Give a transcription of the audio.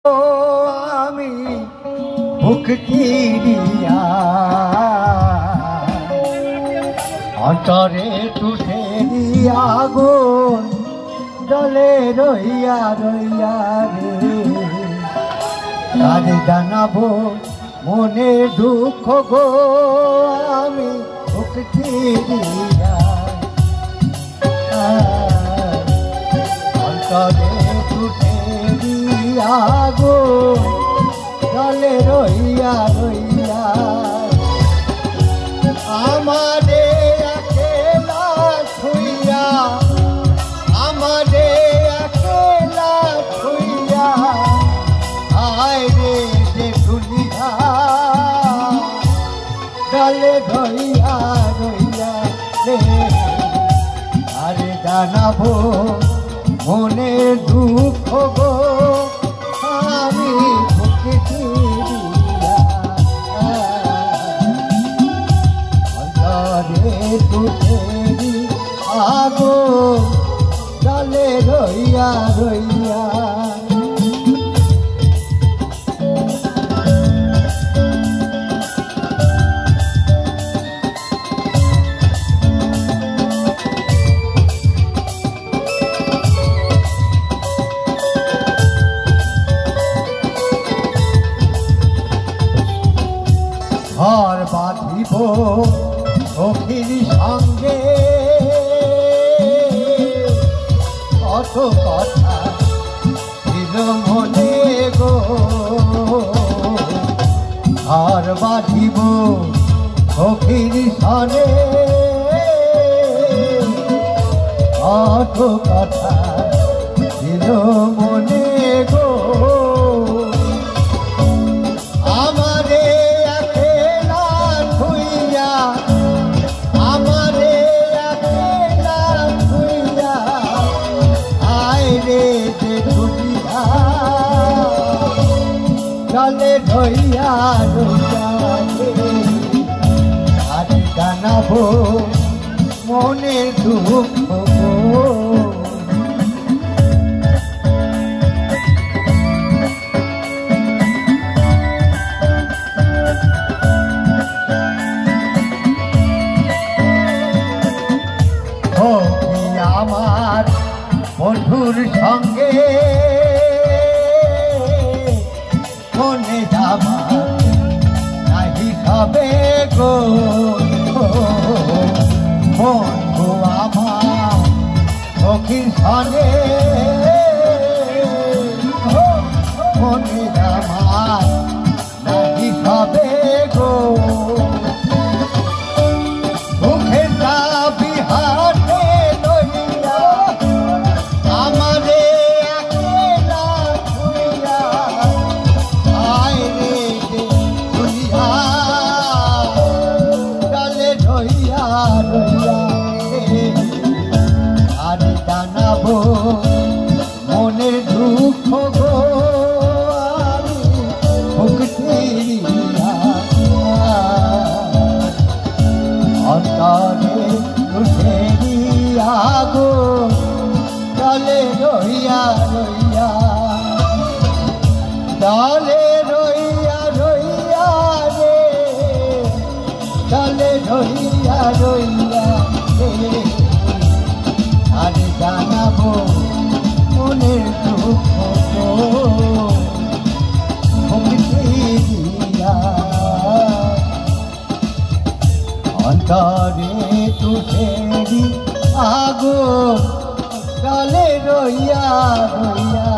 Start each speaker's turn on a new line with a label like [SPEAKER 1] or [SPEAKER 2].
[SPEAKER 1] আমি ভুক্তিরিয়া অন্তরে টুটে আগুন জলে রইয়া রইয়া রে তারে জানাবো মনে দুঃখ গো আমি ভুক্তিরিয়া অন্তরে টুটে আগুন জলে রইয়া রইয়া আমারে একলা ছুইয়া আমারে একলা ছুইয়া আয় রে যে দুনিয়া জলে রইয়া রইয়া রে আরে জানাবো মনে দুঃখ গো আমি ভুক্তিরিয়া অন্তরে টুটেরি আগুন জলে রইয়া রইয়া ঘর বাঁধিব সখীর সঙ্গে কত কথা ছিল মনে গো ঘর বাঁধিব সখীর সনে কত কথা ছিল মনে গো জলে রইয়া রইয়া আর জানাবো মনের দুঃখ আমার বন্ধুর সঙ্গে মনে যাবা নাহি সবে গো বন্ধু আমার সখীর সনে মনে যাবা নাহি সবে গো মুখের দাবি হাতে লইয়া আমারে একলা ছুইয়া আয় রে দুনিয়া জলে রইয়া রইয়া আর জানাবো মনের দুঃখ গো আমি ভুক্তিরিয়া অন্তরে টুটেরি আগুন জলে রইয়া রইয়া জলে রইয়া রইয়া রে জলে রইয়া রইয়া রে আর জানাবো মনের দুঃখ ভুক্তিরিয়া অন্তরে টুটেরি আগুন জলে রইয়া রইয়া।